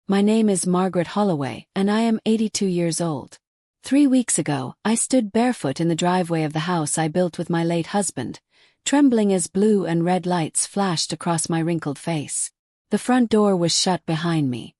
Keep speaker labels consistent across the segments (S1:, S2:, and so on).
S1: My name is Margaret Holloway, and I am 82 years old. 3 weeks ago, I stood barefoot in the driveway of the house I built with my late husband, trembling as blue and red lights flashed across my wrinkled face. The front door was shut behind me.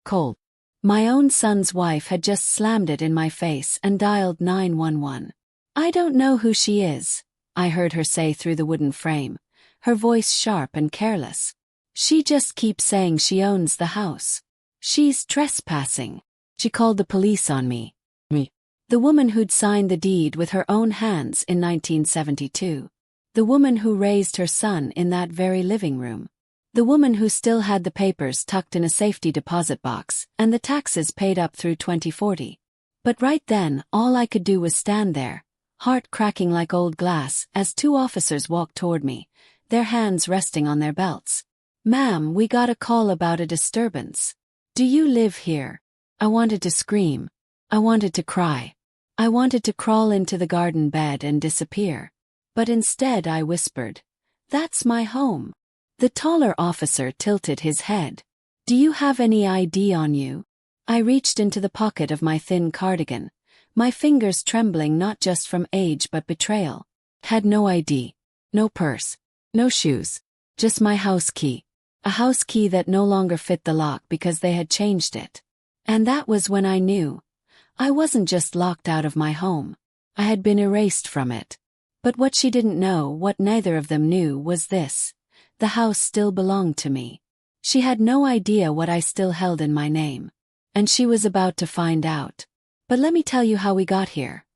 S1: Cold. My own son's wife had just slammed it in my face and dialed 911. "I don't know who she is," I heard her say through the wooden frame, her voice sharp and careless. "She just keeps saying she owns the house. She's trespassing. She called the police on me." Me. The woman who'd signed the deed with her own hands in 1972. The woman who raised her son in that very living room. The woman who still had the papers tucked in a safety deposit box and the taxes paid up through 2040. But right then, all I could do was stand there, heart cracking like old glass, as 2 officers walked toward me, their hands resting on their belts. "Ma'am, we got a call about a disturbance. Do you live here?" I wanted to scream. I wanted to cry. I wanted to crawl into the garden bed and disappear. But instead I whispered, "That's my home." The taller officer tilted his head. "Do you have any ID on you?" I reached into the pocket of my thin cardigan, my fingers trembling not just from age but betrayal. Had no ID, no purse, no shoes, just my house key. A house key that no longer fit the lock because they had changed it. And that was when I knew. I wasn't just locked out of my home. I had been erased from it. But what she didn't know, what neither of them knew, was this. The house still belonged to me. She had no idea what I still held in my name. And she was about to find out. But let me tell you how we got here.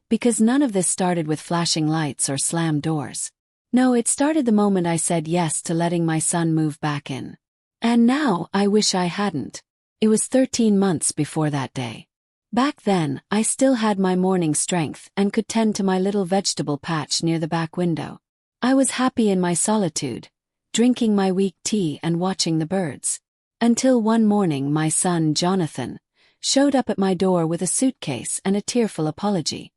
S1: Because none of this started with flashing lights or slammed doors. No, it started the moment I said yes to letting my son move back in. And now, I wish I hadn't. It was 13 months before that day. Back then, I still had my morning strength and could tend to my little vegetable patch near the back window. I was happy in my solitude, drinking my weak tea and watching the birds. Until one morning my son, Jonathan, showed up at my door with a suitcase and a tearful apology.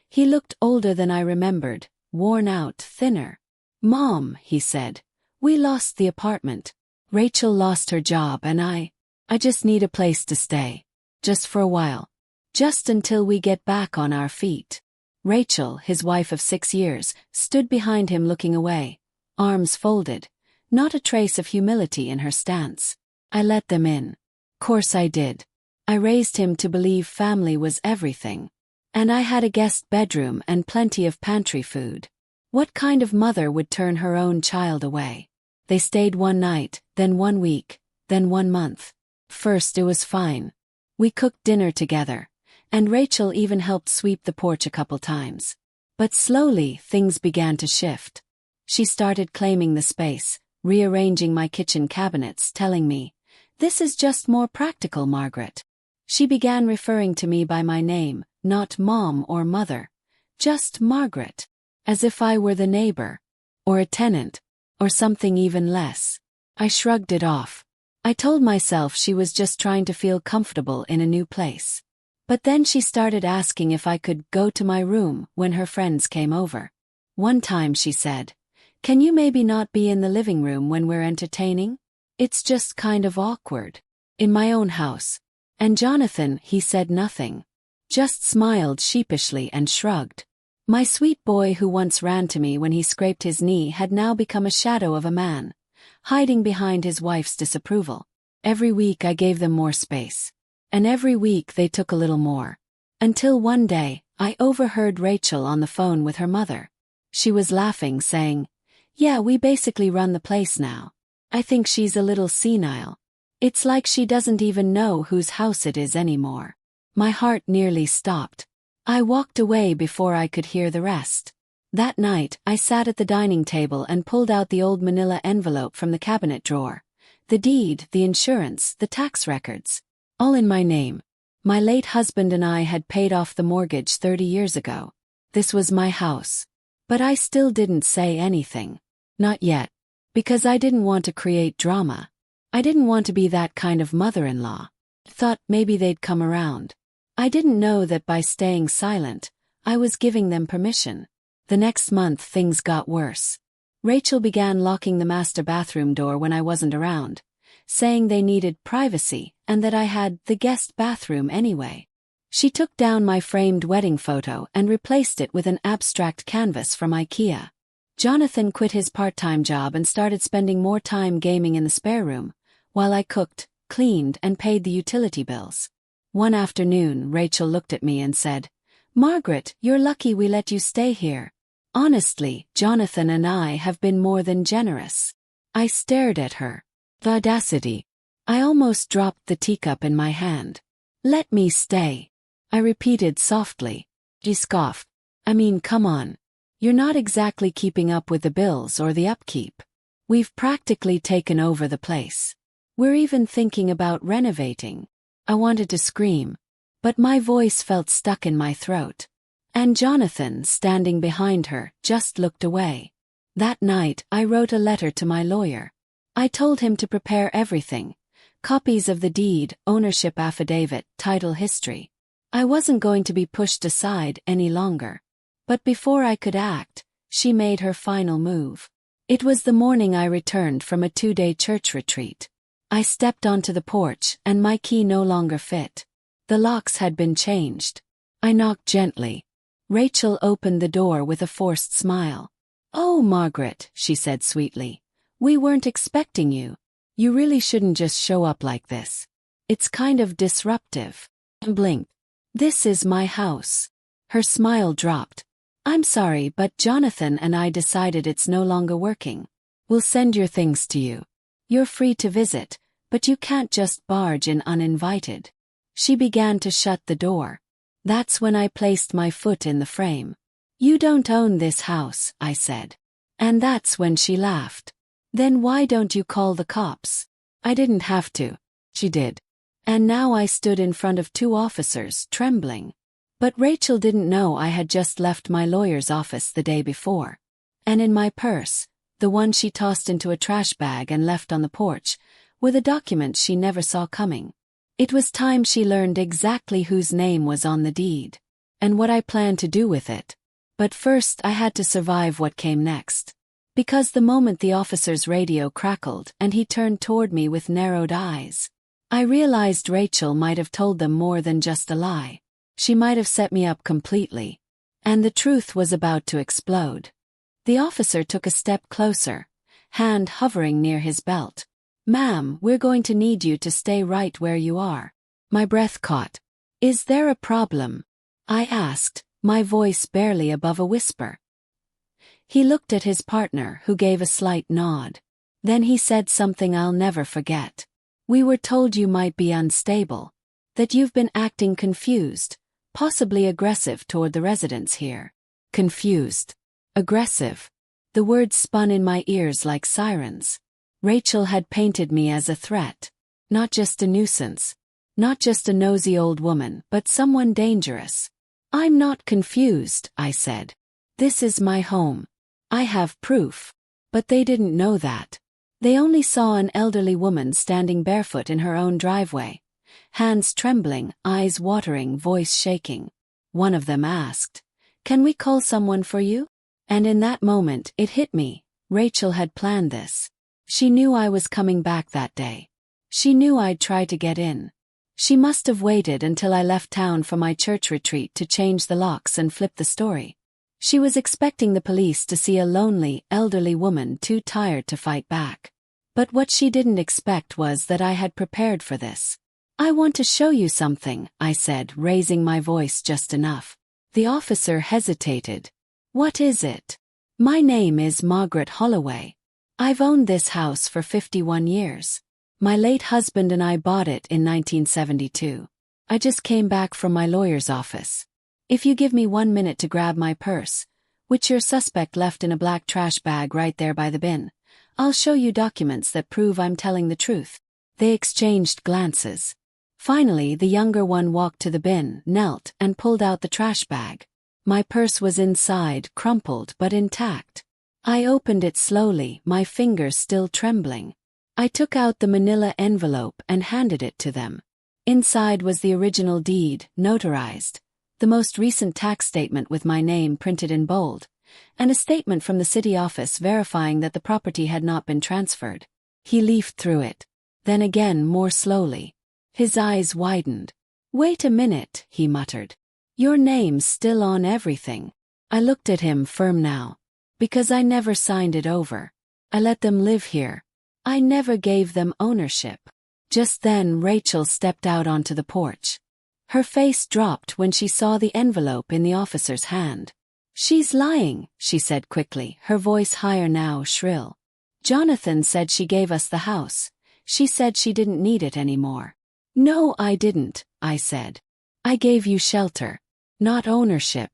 S1: He looked older than I remembered, worn out, thinner. "Mom," he said, "we lost the apartment. Rachel lost her job and I just need a place to stay. Just for a while. Just until we get back on our feet." Rachel, his wife of 6 years, stood behind him looking away, arms folded, not a trace of humility in her stance. I let them in. Course I did. I raised him to believe family was everything. And I had a guest bedroom and plenty of pantry food. What kind of mother would turn her own child away? They stayed one night, then 1 week, then 1 month. First it was fine. We cooked dinner together. And Rachel even helped sweep the porch a couple times. But slowly, things began to shift. She started claiming the space, rearranging my kitchen cabinets, telling me, "This is just more practical, Margaret." She began referring to me by my name, not Mom or Mother, just Margaret, as if I were the neighbor, or a tenant, or something even less. I shrugged it off. I told myself she was just trying to feel comfortable in a new place. But then she started asking if I could go to my room when her friends came over. One time she said, "Can you maybe not be in the living room when we're entertaining? It's just kind of awkward. In my own house." And Jonathan, he said nothing. Just smiled sheepishly and shrugged. My sweet boy who once ran to me when he scraped his knee had now become a shadow of a man, hiding behind his wife's disapproval. Every week I gave them more space. And every week they took a little more. Until one day, I overheard Rachel on the phone with her mother. She was laughing, saying, "Yeah, we basically run the place now. I think she's a little senile. It's like she doesn't even know whose house it is anymore." My heart nearly stopped. I walked away before I could hear the rest. That night, I sat at the dining table and pulled out the old manila envelope from the cabinet drawer. The deed, the insurance, the tax records. All in my name. My late husband and I had paid off the mortgage 30 years ago. This was my house. But I still didn't say anything. Not yet. Because I didn't want to create drama. I didn't want to be that kind of mother-in-law. Thought maybe they'd come around. I didn't know that by staying silent, I was giving them permission. The next month things got worse. Rachel began locking the master bathroom door when I wasn't around, saying they needed privacy and that I had the guest bathroom anyway. She took down my framed wedding photo and replaced it with an abstract canvas from IKEA. Jonathan quit his part-time job and started spending more time gaming in the spare room, while I cooked, cleaned, and paid the utility bills. One afternoon, Rachel looked at me and said, "Margaret, you're lucky we let you stay here. Honestly, Jonathan and I have been more than generous." I stared at her. The audacity. I almost dropped the teacup in my hand. "Let me stay," I repeated softly. She scoffed. "I mean, come on. You're not exactly keeping up with the bills or the upkeep. We've practically taken over the place. We're even thinking about renovating." I wanted to scream, but my voice felt stuck in my throat. And Jonathan, standing behind her, just looked away. That night, I wrote a letter to my lawyer. I told him to prepare everything: copies of the deed, ownership affidavit, title history. I wasn't going to be pushed aside any longer. But before I could act, she made her final move. It was the morning I returned from a 2-day church retreat. I stepped onto the porch, and my key no longer fit. The locks had been changed. I knocked gently. Rachel opened the door with a forced smile. "Oh, Margaret," she said sweetly. "We weren't expecting you. You really shouldn't just show up like this. It's kind of disruptive." I blinked. "This is my house." Her smile dropped. "I'm sorry, but Jonathan and I decided it's no longer working. We'll send your things to you. You're free to visit, but you can't just barge in uninvited." She began to shut the door. That's when I placed my foot in the frame. "You don't own this house," I said. And that's when she laughed. "Then why don't you call the cops?" I didn't have to. She did. And now I stood in front of 2 officers, trembling. But Rachel didn't know I had just left my lawyer's office the day before. And in my purse, the one she tossed into a trash bag and left on the porch, were the documents she never saw coming. It was time she learned exactly whose name was on the deed, and what I planned to do with it. But first I had to survive what came next. Because the moment the officer's radio crackled and he turned toward me with narrowed eyes, I realized Rachel might have told them more than just a lie. She might have set me up completely. And the truth was about to explode. The officer took a step closer, hand hovering near his belt. "Ma'am, we're going to need you to stay right where you are." My breath caught. "Is there a problem?" I asked, my voice barely above a whisper. He looked at his partner, who gave a slight nod. Then he said something I'll never forget. "We were told you might be unstable. That you've been acting confused, possibly aggressive toward the residents here." Confused. Aggressive. The words spun in my ears like sirens. Rachel had painted me as a threat. Not just a nuisance. Not just a nosy old woman, but someone dangerous. "I'm not confused," I said. "This is my home. I have proof." But they didn't know that. They only saw an elderly woman standing barefoot in her own driveway. Hands trembling, eyes watering, voice shaking. One of them asked, "Can we call someone for you?" And in that moment, it hit me. Rachel had planned this. She knew I was coming back that day. She knew I'd try to get in. She must have waited until I left town for my church retreat to change the locks and flip the story. She was expecting the police to see a lonely, elderly woman too tired to fight back. But what she didn't expect was that I had prepared for this. "I want to show you something," I said, raising my voice just enough. The officer hesitated. "What is it?" "My name is Margaret Holloway. I've owned this house for 51 years. My late husband and I bought it in 1972. I just came back from my lawyer's office. If you give me 1 minute to grab my purse, which your suspect left in a black trash bag right there by the bin, I'll show you documents that prove I'm telling the truth." They exchanged glances. Finally, the younger one walked to the bin, knelt, and pulled out the trash bag. My purse was inside, crumpled but intact. I opened it slowly, my fingers still trembling. I took out the manila envelope and handed it to them. Inside was the original deed, notarized, the most recent tax statement with my name printed in bold, and a statement from the city office verifying that the property had not been transferred. He leafed through it. Then again more slowly. His eyes widened. "Wait a minute," he muttered. "Your name's still on everything." I looked at him firm now. "Because I never signed it over. I let them live here. I never gave them ownership." Just then Rachel stepped out onto the porch. Her face dropped when she saw the envelope in the officer's hand. "She's lying," she said quickly, her voice higher now, shrill. "Jonathan said she gave us the house. She said she didn't need it anymore." "No, I didn't," I said. "I gave you shelter, not ownership.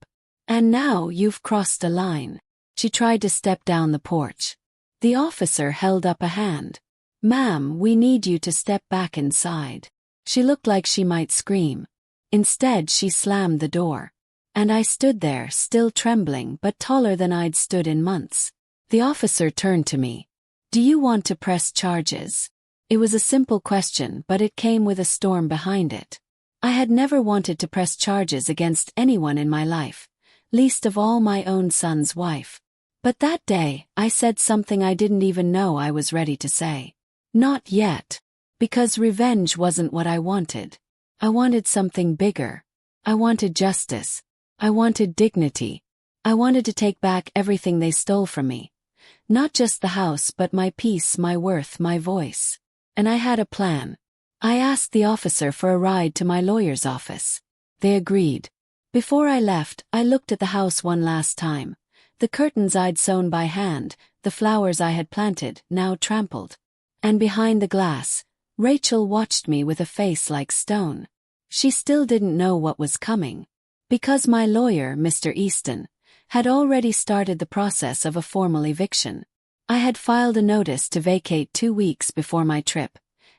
S1: And now you've crossed a line." She tried to step down the porch. The officer held up a hand. "Ma'am, we need you to step back inside." She looked like she might scream. Instead, she slammed the door. And I stood there, still trembling but taller than I'd stood in months. The officer turned to me. "Do you want to press charges?" It was a simple question, but it came with a storm behind it. I had never wanted to press charges against anyone in my life, least of all my own son's wife. But that day, I said something I didn't even know I was ready to say. Not yet. Because revenge wasn't what I wanted. I wanted something bigger. I wanted justice. I wanted dignity. I wanted to take back everything they stole from me. Not just the house, but my peace, my worth, my voice. And I had a plan. I asked the officer for a ride to my lawyer's office. They agreed. Before I left, I looked at the house one last time. The curtains I'd sewn by hand, the flowers I had planted, now trampled. And behind the glass, Rachel watched me with a face like stone. She still didn't know what was coming. Because my lawyer, Mr. Easton, had already started the process of a formal eviction. I had filed a notice to vacate 2 weeks before my trip,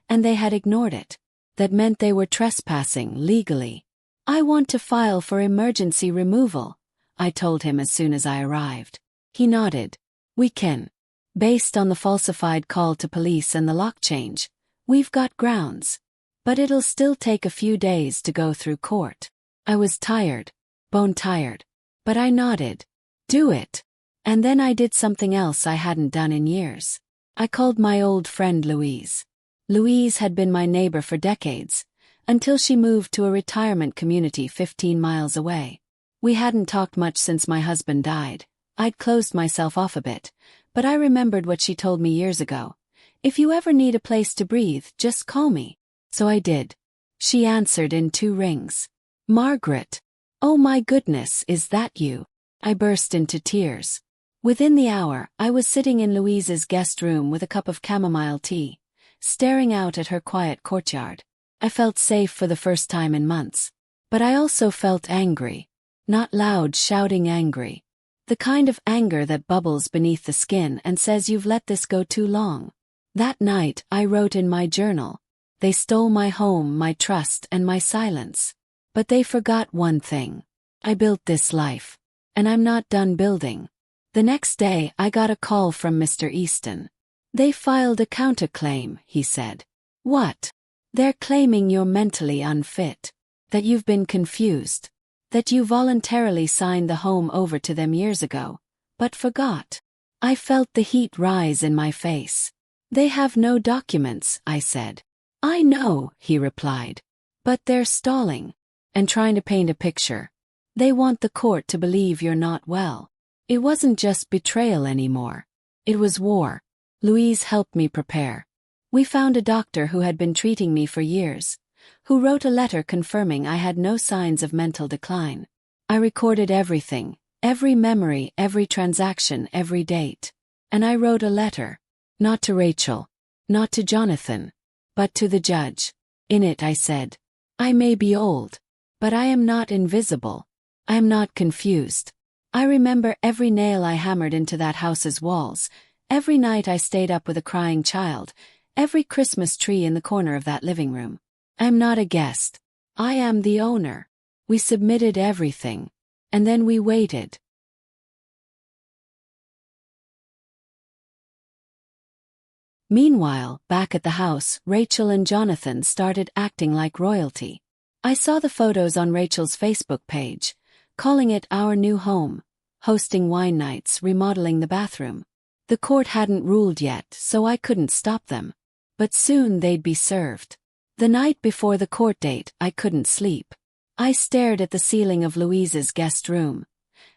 S1: and they had ignored it. That meant they were trespassing legally. "I want to file for emergency removal," I told him as soon as I arrived. He nodded. "We can. Based on the falsified call to police and the lock change, we've got grounds. But it'll still take a few days to go through court." I was tired, bone tired. But I nodded. "Do it." And then I did something else I hadn't done in years. I called my old friend Louise. Louise had been my neighbor for decades, until she moved to a retirement community 15 miles away. We hadn't talked much since my husband died. I'd closed myself off a bit, but I remembered what she told me years ago. "If you ever need a place to breathe, just call me." So I did. She answered in 2 rings. "Margaret. Oh my goodness, is that you?" I burst into tears. Within the hour, I was sitting in Louise's guest room with a cup of chamomile tea, staring out at her quiet courtyard. I felt safe for the first time in months. But I also felt angry. Not loud, shouting angry. The kind of anger that bubbles beneath the skin and says you've let this go too long. That night, I wrote in my journal. They stole my home, my trust, and my silence. But they forgot one thing. I built this life. And I'm not done building. The next day, I got a call from Mr. Easton. "They filed a counterclaim," he said. "What?" "They're claiming you're mentally unfit. That you've been confused. That you voluntarily signed the home over to them years ago, but forgot." I felt the heat rise in my face. "They have no documents," I said. "I know," he replied. "But they're stalling. And trying to paint a picture. They want the court to believe you're not well." It wasn't just betrayal anymore. It was war. Louise helped me prepare. We found a doctor who had been treating me for years, who wrote a letter confirming I had no signs of mental decline. I recorded everything, every memory, every transaction, every date. And I wrote a letter. Not to Rachel. Not to Jonathan. But to the judge. In it I said, "I may be old. But I am not invisible. I am not confused. I remember every nail I hammered into that house's walls, every night I stayed up with a crying child, every Christmas tree in the corner of that living room. I'm not a guest. I am the owner." We submitted everything. And then we waited. Meanwhile, back at the house, Rachel and Jonathan started acting like royalty. I saw the photos on Rachel's Facebook page, calling it our new home, hosting wine nights, remodeling the bathroom. The court hadn't ruled yet, so I couldn't stop them. But soon they'd be served. The night before the court date, I couldn't sleep. I stared at the ceiling of Louise's guest room,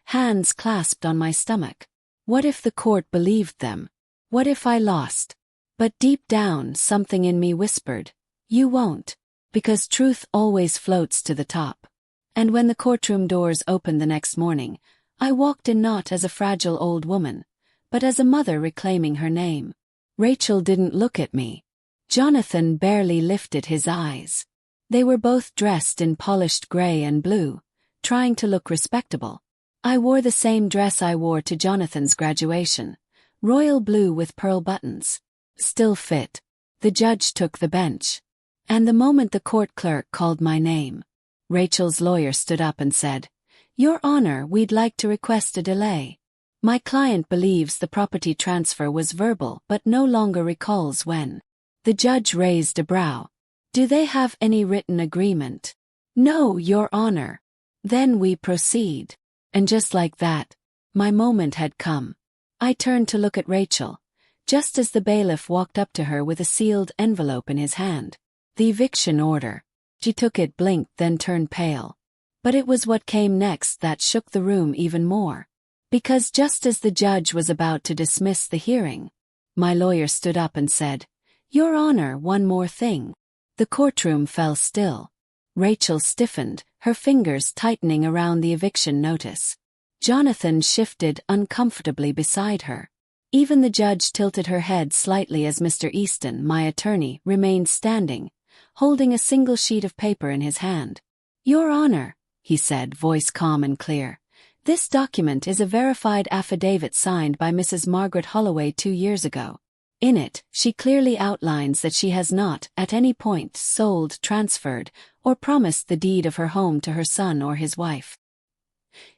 S1: hands clasped on my stomach. What if the court believed them? What if I lost? But deep down, something in me whispered, "You won't," because truth always floats to the top. And when the courtroom doors opened the next morning, I walked in not as a fragile old woman, but as a mother reclaiming her name. Rachel didn't look at me. Jonathan barely lifted his eyes. They were both dressed in polished gray and blue, trying to look respectable. I wore the same dress I wore to Jonathan's graduation, royal blue with pearl buttons. Still fit. The judge took the bench. And the moment the court clerk called my name, Rachel's lawyer stood up and said, "Your Honor, we'd like to request a delay. My client believes the property transfer was verbal but no longer recalls when." The judge raised a brow. "Do they have any written agreement?" "No, Your Honor." "Then we proceed." And just like that, my moment had come. I turned to look at Rachel, just as the bailiff walked up to her with a sealed envelope in his hand. The eviction order. She took it, blinked, then turned pale. But it was what came next that shook the room even more. Because just as the judge was about to dismiss the hearing, my lawyer stood up and said, "Your Honor, one more thing." The courtroom fell still. Rachel stiffened, her fingers tightening around the eviction notice. Jonathan shifted uncomfortably beside her. Even the judge tilted her head slightly as Mr. Easton, my attorney, remained standing, holding a single sheet of paper in his hand. "Your Honor," he said, voice calm and clear, "this document is a verified affidavit signed by Mrs. Margaret Holloway 2 years ago. In it, she clearly outlines that she has not, at any point, sold, transferred, or promised the deed of her home to her son or his wife."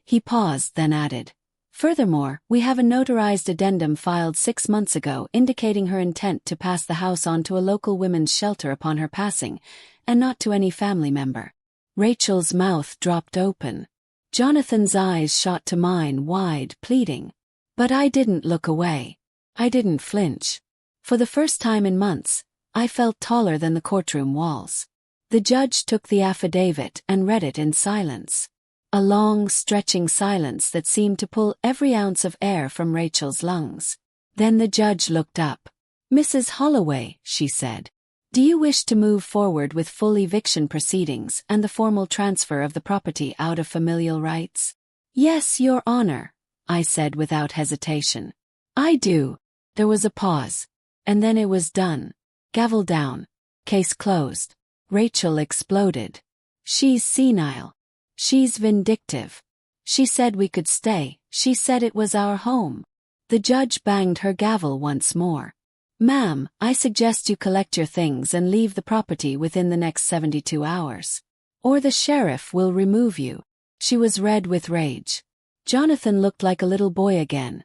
S1: He paused, then added, "Furthermore, we have a notarized addendum filed 6 months ago indicating her intent to pass the house on to a local women's shelter upon her passing, and not to any family member." Rachel's mouth dropped open. Jonathan's eyes shot to mine, wide, pleading. But I didn't look away. I didn't flinch. For the first time in months, I felt taller than the courtroom walls. The judge took the affidavit and read it in silence. A long, stretching silence that seemed to pull every ounce of air from Rachel's lungs. Then the judge looked up. "Mrs. Holloway," she said, "do you wish to move forward with full eviction proceedings and the formal transfer of the property out of familial rights?" "Yes, Your Honor," I said without hesitation. "I do." There was a pause. And then it was done. Gavel down. Case closed. Rachel exploded. "She's senile. She's vindictive. She said we could stay. She said it was our home." The judge banged her gavel once more. "Ma'am, I suggest you collect your things and leave the property within the next 72 hours. Or the sheriff will remove you." She was red with rage. Jonathan looked like a little boy again.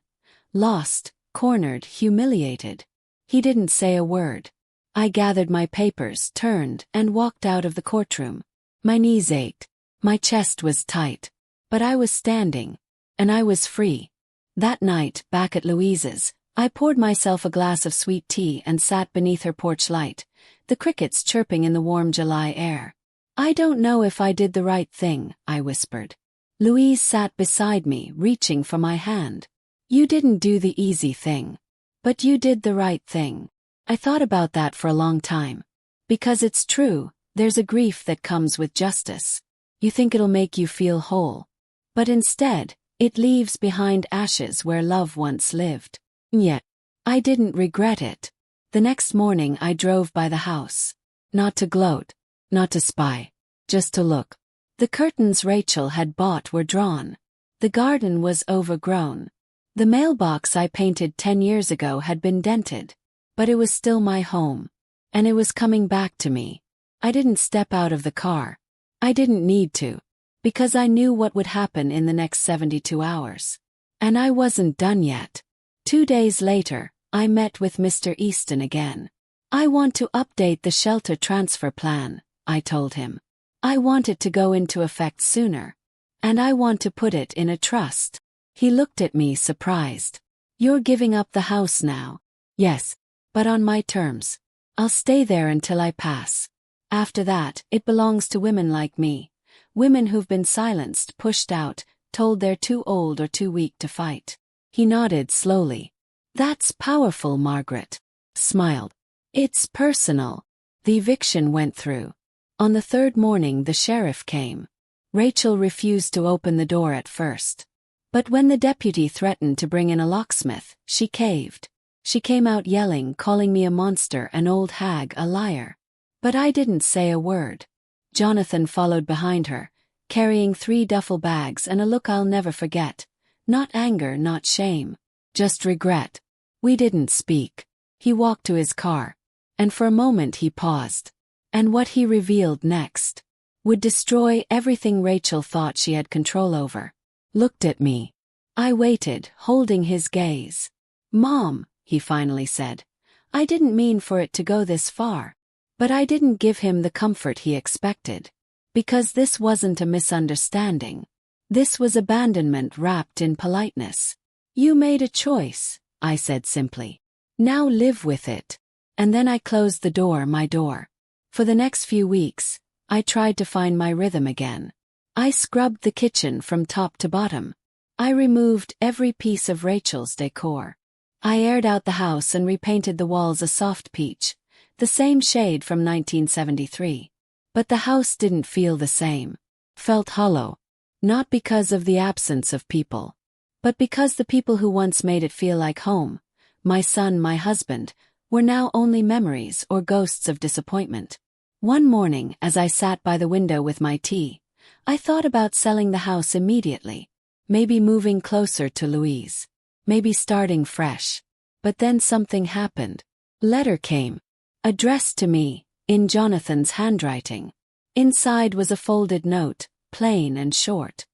S1: Lost, cornered, humiliated. He didn't say a word. I gathered my papers, turned, and walked out of the courtroom. My knees ached. My chest was tight. But I was standing. And I was free. That night, back at Louise's, I poured myself a glass of sweet tea and sat beneath her porch light, the crickets chirping in the warm July air. "I don't know if I did the right thing," I whispered. Louise sat beside me, reaching for my hand. "You didn't do the easy thing. But you did the right thing." I thought about that for a long time. Because it's true, there's a grief that comes with justice. You think it'll make you feel whole. But instead, it leaves behind ashes where love once lived. Yet, I didn't regret it. The next morning I drove by the house. Not to gloat, not to spy, just to look. The curtains Rachel had bought were drawn. The garden was overgrown. The mailbox I painted 10 years ago had been dented. But it was still my home. And it was coming back to me. I didn't step out of the car. I didn't need to. Because I knew what would happen in the next 72 hours. And I wasn't done yet. 2 days later, I met with Mr. Easton again. "I want to update the shelter transfer plan," I told him. "I want it to go into effect sooner. And I want to put it in a trust." He looked at me surprised. "You're giving up the house now?" "Yes. But on my terms." I'll stay there until I pass. After that, it belongs to women like me. Women who've been silenced, pushed out, told they're too old or too weak to fight. He nodded slowly. That's powerful, Margaret. Smiled. It's personal. The eviction went through. On the third morning the sheriff came. Rachel refused to open the door at first. But when the deputy threatened to bring in a locksmith, she caved. She came out yelling, calling me a monster, an old hag, a liar. But I didn't say a word. Jonathan followed behind her, carrying 3 duffel bags and a look I'll never forget. Not anger, not shame. Just regret. We didn't speak. He walked to his car. And for a moment he paused. And what he revealed next would destroy everything Rachel thought she had control over. Looked at me. I waited, holding his gaze. Mom, he finally said. I didn't mean for it to go this far. But I didn't give him the comfort he expected. Because this wasn't a misunderstanding. This was abandonment wrapped in politeness. You made a choice, I said simply. Now live with it. And then I closed the door, my door. For the next few weeks, I tried to find my rhythm again. I scrubbed the kitchen from top to bottom. I removed every piece of Rachel's decor. I aired out the house and repainted the walls a soft peach, the same shade from 1973. But the house didn't feel the same. Felt hollow. Not because of the absence of people, but because the people who once made it feel like home, my son, my husband, were now only memories or ghosts of disappointment. One morning, as I sat by the window with my tea, I thought about selling the house immediately. Maybe moving closer to Louise. Maybe starting fresh. But then something happened. Letter came. Addressed to me, in Jonathan's handwriting. Inside was a folded note, plain and short.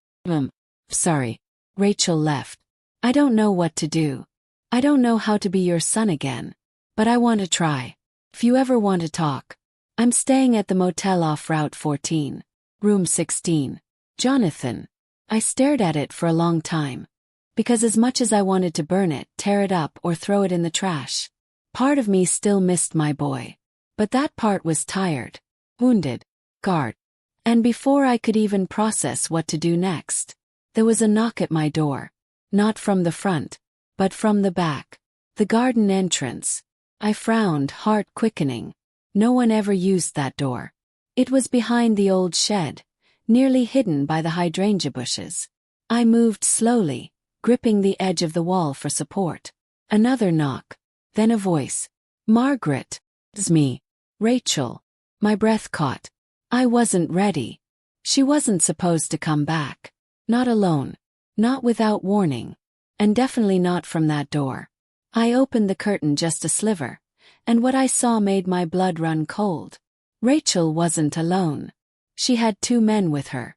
S1: Sorry. Rachel left. I don't know what to do. I don't know how to be your son again. But I want to try. If you ever want to talk. I'm staying at the motel off Route 14. Room 16. Jonathan. I stared at it for a long time. Because as much as I wanted to burn it, tear it up, or throw it in the trash, part of me still missed my boy. But that part was tired, wounded, scarred. And before I could even process what to do next, there was a knock at my door. Not from the front, but from the back. The garden entrance. I frowned, heart quickening. No one ever used that door. It was behind the old shed, nearly hidden by the hydrangea bushes. I moved slowly, gripping the edge of the wall for support. Another knock. Then a voice. Margaret. It's me. Rachel. My breath caught. I wasn't ready. She wasn't supposed to come back. Not alone. Not without warning. And definitely not from that door. I opened the curtain just a sliver, and what I saw made my blood run cold. Rachel wasn't alone. She had 2 men with her.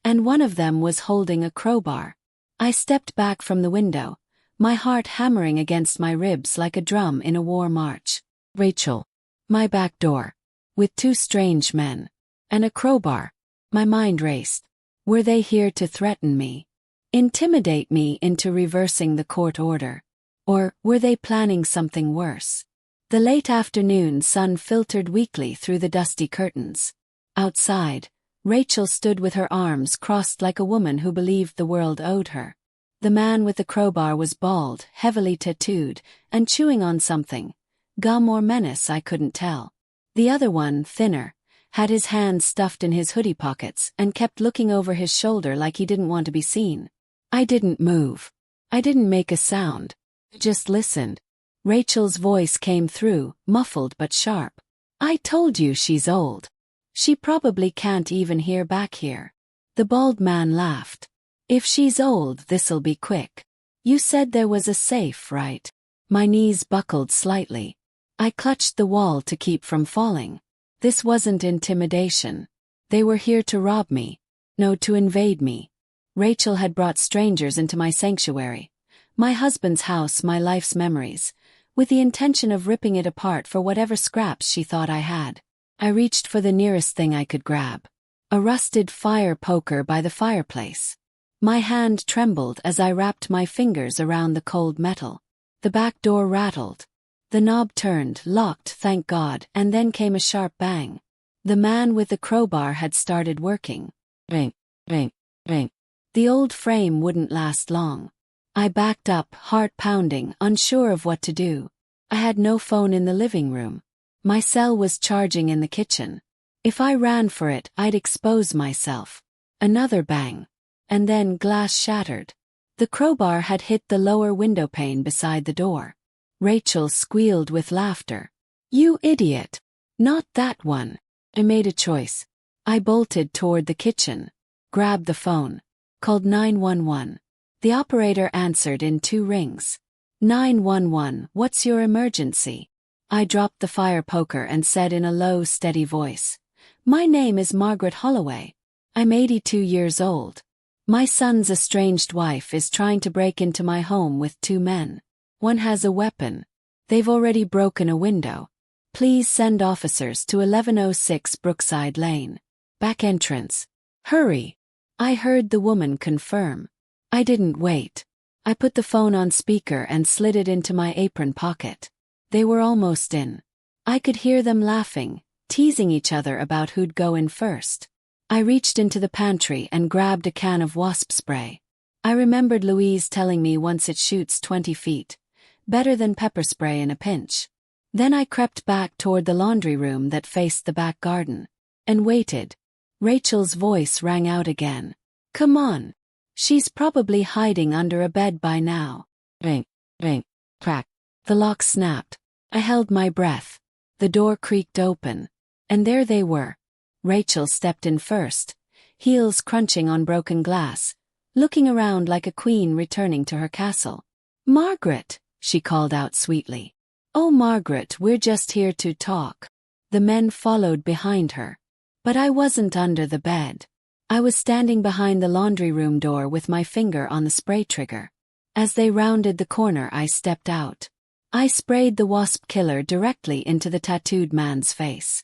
S1: And one of them was holding a crowbar. I stepped back from the window, my heart hammering against my ribs like a drum in a war march. Rachel. My back door. With 2 strange men. And a crowbar. My mind raced. Were they here to threaten me? Intimidate me into reversing the court order? Or were they planning something worse? The late afternoon sun filtered weakly through the dusty curtains. Outside, Rachel stood with her arms crossed like a woman who believed the world owed her. The man with the crowbar was bald, heavily tattooed, and chewing on something. Gum or menace, I couldn't tell. The other one, thinner, had his hands stuffed in his hoodie pockets and kept looking over his shoulder like he didn't want to be seen. I didn't move. I didn't make a sound. I just listened. Rachel's voice came through, muffled but sharp. I told you she's old. She probably can't even hear back here. The bald man laughed. If she's old, this'll be quick. You said there was a safe, right? My knees buckled slightly. I clutched the wall to keep from falling. This wasn't intimidation. They were here to rob me. No, to invade me. Rachel had brought strangers into my sanctuary. My husband's house, my life's memories, with the intention of ripping it apart for whatever scraps she thought I had. I reached for the nearest thing I could grab. A rusted fire poker by the fireplace. My hand trembled as I wrapped my fingers around the cold metal. The back door rattled. The knob turned, locked, thank God, and then came a sharp bang. The man with the crowbar had started working. Bang, bang, bang. The old frame wouldn't last long. I backed up, heart pounding, unsure of what to do. I had no phone in the living room. My cell was charging in the kitchen. If I ran for it, I'd expose myself. Another bang. And then glass shattered. The crowbar had hit the lower window pane beside the door. Rachel squealed with laughter. "You idiot! Not that one." I made a choice. I bolted toward the kitchen, grabbed the phone, called 911. The operator answered in 2 rings. 911, what's your emergency? I dropped the fire poker and said in a low, steady voice, "My name is Margaret Holloway. I'm 82 years old. My son's estranged wife is trying to break into my home with 2 men. One has a weapon. They've already broken a window. Please send officers to 1106 Brookside Lane. Back entrance. Hurry." I heard the woman confirm. I didn't wait. I put the phone on speaker and slid it into my apron pocket. They were almost in. I could hear them laughing, teasing each other about who'd go in first. I reached into the pantry and grabbed a can of wasp spray. I remembered Louise telling me once it shoots 20 feet. Better than pepper spray in a pinch. Then I crept back toward the laundry room that faced the back garden. And waited. Rachel's voice rang out again. "Come on. She's probably hiding under a bed by now." Ring, ring, crack. The lock snapped. I held my breath. The door creaked open. And there they were. Rachel stepped in first, heels crunching on broken glass, looking around like a queen returning to her castle. "Margaret," she called out sweetly. "Oh, Margaret, we're just here to talk." The men followed behind her. But I wasn't under the bed. I was standing behind the laundry room door with my finger on the spray trigger. As they rounded the corner, I stepped out. I sprayed the wasp killer directly into the tattooed man's face.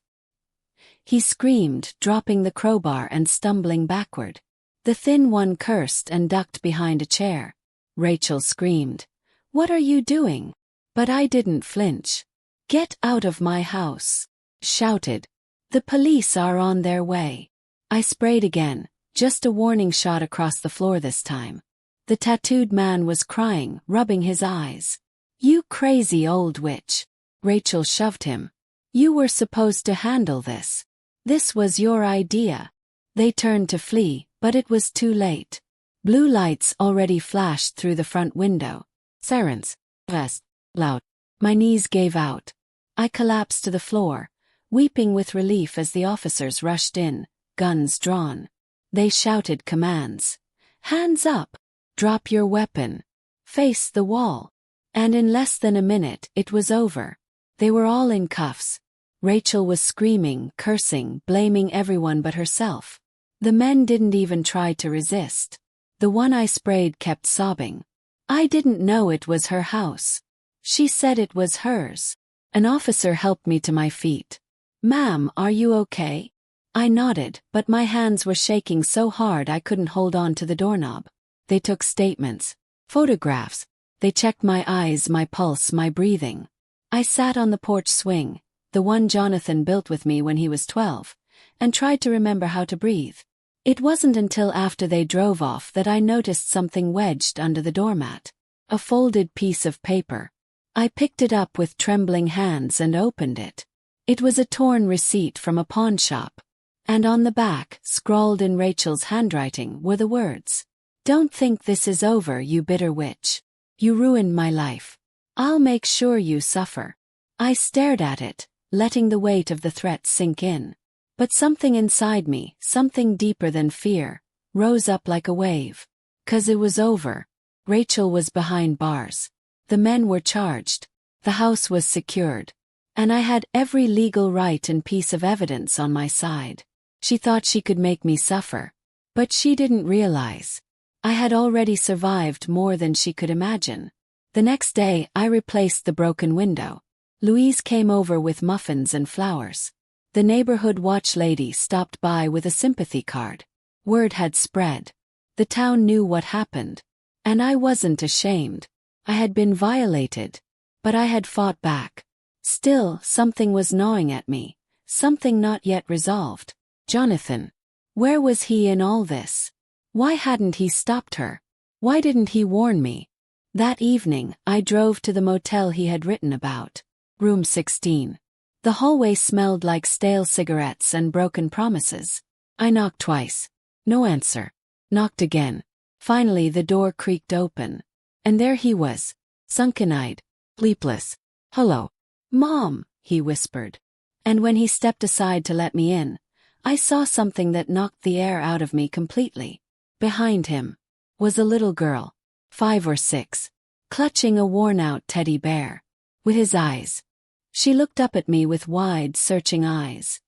S1: He screamed, dropping the crowbar and stumbling backward. The thin one cursed and ducked behind a chair. Rachel screamed, "What are you doing?" But I didn't flinch. "Get out of my house," shouted. "The police are on their way." I sprayed again, just a warning shot across the floor this time. The tattooed man was crying, rubbing his eyes. "You crazy old witch." Rachel shoved him. "You were supposed to handle this. This was your idea." They turned to flee, but it was too late. Blue lights already flashed through the front window. Sirens. Rest. Loud. My knees gave out. I collapsed to the floor, weeping with relief as the officers rushed in, guns drawn. They shouted commands. "Hands up! Drop your weapon! Face the wall!" And in less than a minute, it was over. They were all in cuffs. Rachel was screaming, cursing, blaming everyone but herself. The men didn't even try to resist. The one I sprayed kept sobbing. I didn't know it was her house. She said it was hers. An officer helped me to my feet. "Ma'am, are you okay?" I nodded, but my hands were shaking so hard I couldn't hold on to the doorknob. They took statements, photographs. They checked my eyes, my pulse, my breathing. I sat on the porch swing, the one Jonathan built with me when he was 12, and tried to remember how to breathe. It wasn't until after they drove off that I noticed something wedged under the doormat. A folded piece of paper. I picked it up with trembling hands and opened it. It was a torn receipt from a pawn shop. And on the back, scrawled in Rachel's handwriting, were the words, "Don't think this is over, you bitter witch. You ruined my life. I'll make sure you suffer." I stared at it, letting the weight of the threat sink in. But something inside me, something deeper than fear, rose up like a wave. 'Cause it was over. Rachel was behind bars. The men were charged. The house was secured. And I had every legal right and piece of evidence on my side. She thought she could make me suffer. But she didn't realize. I had already survived more than she could imagine. The next day, I replaced the broken window. Louise came over with muffins and flowers. The neighborhood watch lady stopped by with a sympathy card. Word had spread. The town knew what happened. And I wasn't ashamed. I had been violated. But I had fought back. Still, something was gnawing at me, something not yet resolved. Jonathan. Where was he in all this? Why hadn't he stopped her? Why didn't he warn me? That evening, I drove to the motel he had written about. Room 16. The hallway smelled like stale cigarettes and broken promises. I knocked twice. No answer. Knocked again. Finally the door creaked open. And there he was, sunken-eyed, sleepless. "Hello, Mom," he whispered. And when he stepped aside to let me in, I saw something that knocked the air out of me completely. Behind him was a little girl, 5 or 6, clutching a worn-out teddy bear. With his eyes. She looked up at me with wide, searching eyes.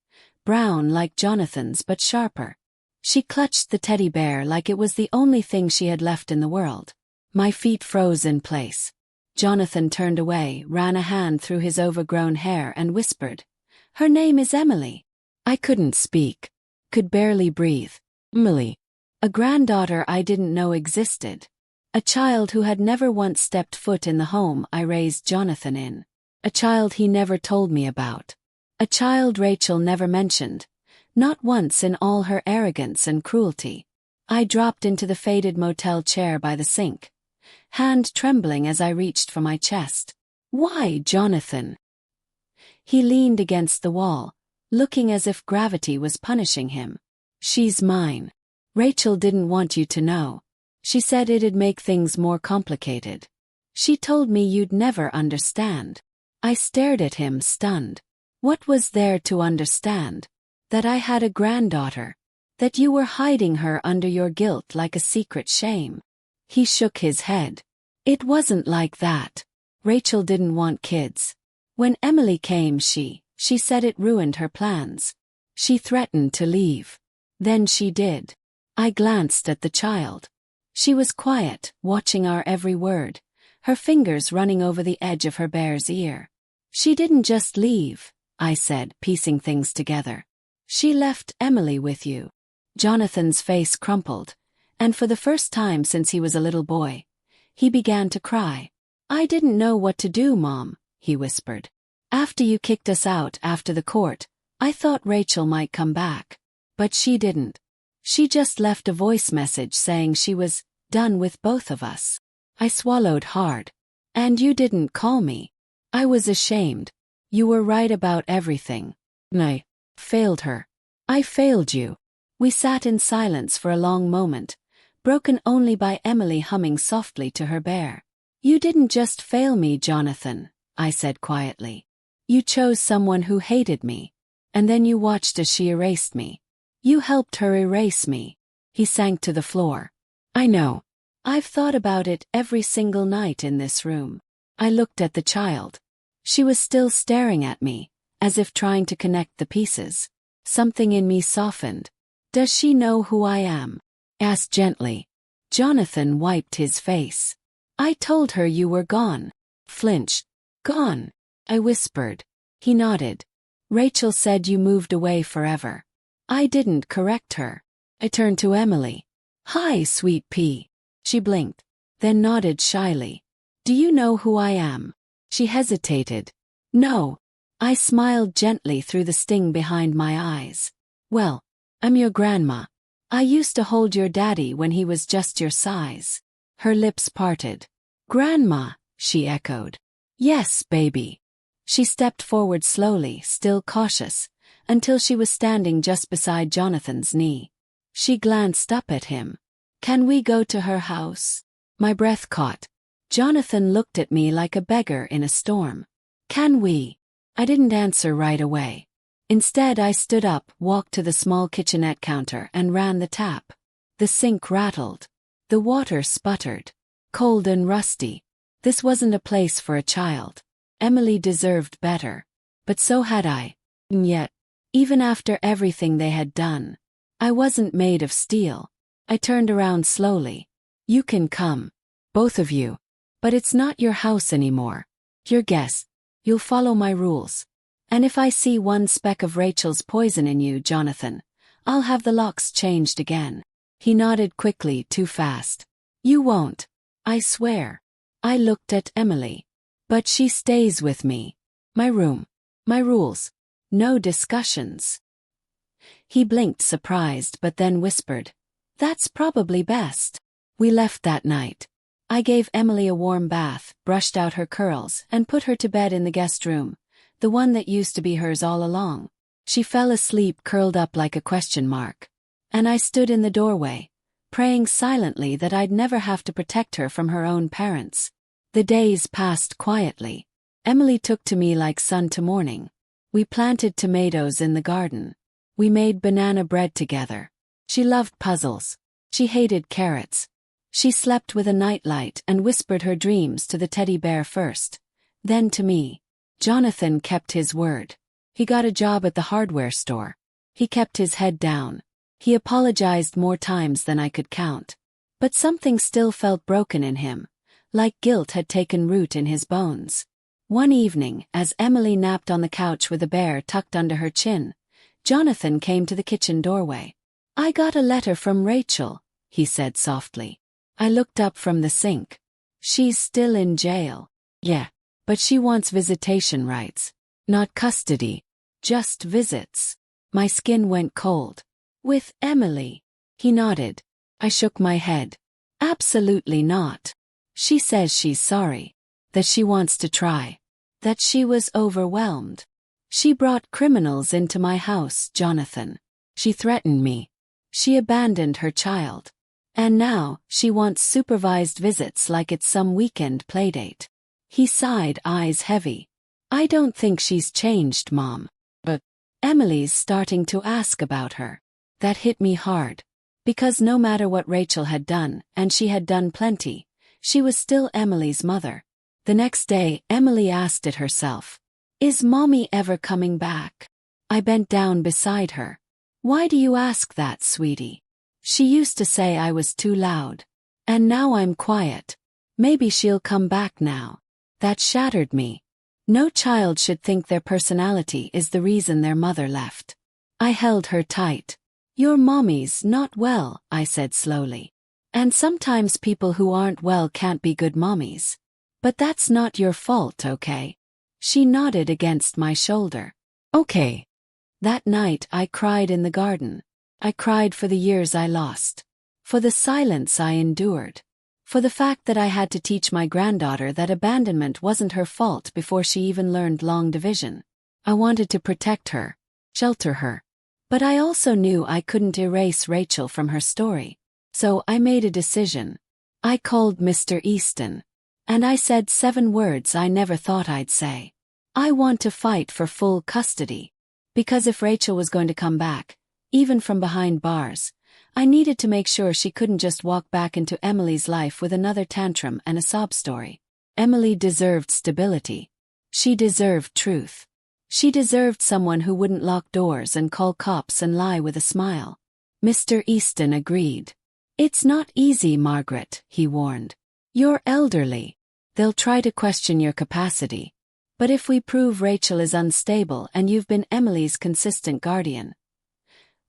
S1: Brown like Jonathan's but sharper. She clutched the teddy bear like it was the only thing she had left in the world. My feet froze in place. Jonathan turned away, ran a hand through his overgrown hair and whispered, "Her name is Emily." I couldn't speak. Could barely breathe. Emily. A granddaughter I didn't know existed. A child who had never once stepped foot in the home I raised Jonathan in. A child he never told me about. A child Rachel never mentioned. Not once in all her arrogance and cruelty. I dropped into the faded motel chair by the sink, hand trembling as I reached for my chest. "Why, Jonathan?" He leaned against the wall, looking as if gravity was punishing him. "She's mine. Rachel didn't want you to know. She said it'd make things more complicated. She told me you'd never understand." I stared at him, stunned. What was there to understand? That I had a granddaughter. That you were hiding her under your guilt like a secret shame. He shook his head. "It wasn't like that. Rachel didn't want kids. When Emily came she said it ruined her plans. She threatened to leave. Then she did." I glanced at the child. She was quiet, watching our every word, her fingers running over the edge of her bear's ear. "She didn't just leave," I said, piecing things together. "She left Emily with you." Jonathan's face crumpled, and for the first time since he was a little boy, he began to cry. "I didn't know what to do, Mom," he whispered. "After you kicked us out after the court, I thought Rachel might come back. But she didn't. She just left a voice message saying she was done with both of us." I swallowed hard. "And you didn't call me." I was ashamed. "You were right about everything. I failed her. I failed you." We sat in silence for a long moment, broken only by Emily humming softly to her bear. "You didn't just fail me, Jonathan," I said quietly. "You chose someone who hated me. And then you watched as she erased me. You helped her erase me." He sank to the floor. "I know. I've thought about it every single night in this room." I looked at the child. She was still staring at me, as if trying to connect the pieces. Something in me softened. "Does she know who I am?" asked gently. Jonathan wiped his face. "I told her you were gone." Flinched. "Gone?" I whispered. He nodded. "Rachel said you moved away forever." I didn't correct her. I turned to Emily. "Hi, sweet pea." She blinked, then nodded shyly. "Do you know who I am?" She hesitated. "No." I smiled gently through the sting behind my eyes. "Well, I'm your grandma. I used to hold your daddy when he was just your size." Her lips parted. "Grandma," she echoed. "Yes, baby." She stepped forward slowly, still cautious, until she was standing just beside Jonathan's knee. She glanced up at him. "Can we go to her house?" My breath caught. Jonathan looked at me like a beggar in a storm. "Can we?" I didn't answer right away. Instead, I stood up, walked to the small kitchenette counter and ran the tap. The sink rattled. The water sputtered. Cold and rusty. This wasn't a place for a child. Emily deserved better. But so had I. And yet, even after everything they had done, I wasn't made of steel. I turned around slowly. "You can come. Both of you. But it's not your house anymore. Your guest. You'll follow my rules. And if I see one speck of Rachel's poison in you, Jonathan, I'll have the locks changed again." He nodded quickly, too fast. "You won't. I swear." I looked at Emily. But she stays with me. My room. My rules. No discussions. He blinked surprised but then whispered, "That's probably best." We left that night. I gave Emily a warm bath, brushed out her curls, and put her to bed in the guest room, the one that used to be hers all along. She fell asleep curled up like a question mark. And I stood in the doorway, praying silently that I'd never have to protect her from her own parents. The days passed quietly. Emily took to me like sun to morning. We planted tomatoes in the garden. We made banana bread together. She loved puzzles. She hated carrots. She slept with a nightlight and whispered her dreams to the teddy bear first, then to me. Jonathan kept his word. He got a job at the hardware store. He kept his head down. He apologized more times than I could count. But something still felt broken in him, like guilt had taken root in his bones. One evening, as Emily napped on the couch with a bear tucked under her chin, Jonathan came to the kitchen doorway. "I got a letter from Rachel," he said softly. I looked up from the sink. "She's still in jail." "Yeah, but she wants visitation rights. Not custody. Just visits." My skin went cold. "With Emily?" He nodded. I shook my head. "Absolutely not. She says she's sorry. That she wants to try. That she was overwhelmed. She brought criminals into my house, Jonathan. She threatened me. She abandoned her child. And now, she wants supervised visits like it's some weekend playdate." He sighed, eyes heavy. "I don't think she's changed, Mom. But Emily's starting to ask about her." That hit me hard. Because no matter what Rachel had done, and she had done plenty, she was still Emily's mother. The next day, Emily asked it herself. "Is Mommy ever coming back?" I bent down beside her. "Why do you ask that, sweetie? She used to say I was too loud. And now I'm quiet. Maybe she'll come back now." That shattered me. No child should think their personality is the reason their mother left. I held her tight. "Your mommy's not well," I said slowly. "And sometimes people who aren't well can't be good mommies. But that's not your fault, okay?" She nodded against my shoulder. "Okay." That night I cried in the garden. I cried for the years I lost. For the silence I endured. For the fact that I had to teach my granddaughter that abandonment wasn't her fault before she even learned long division. I wanted to protect her, shelter her. But I also knew I couldn't erase Rachel from her story. So I made a decision. I called Mr. Easton. And I said 7 words I never thought I'd say. I want to fight for full custody. Because if Rachel was going to come back, even from behind bars, I needed to make sure she couldn't just walk back into Emily's life with another tantrum and a sob story. Emily deserved stability. She deserved truth. She deserved someone who wouldn't lock doors and call cops and lie with a smile. Mr. Easton agreed. "It's not easy, Margaret," he warned. "You're elderly. They'll try to question your capacity. But if we prove Rachel is unstable and you've been Emily's consistent guardian,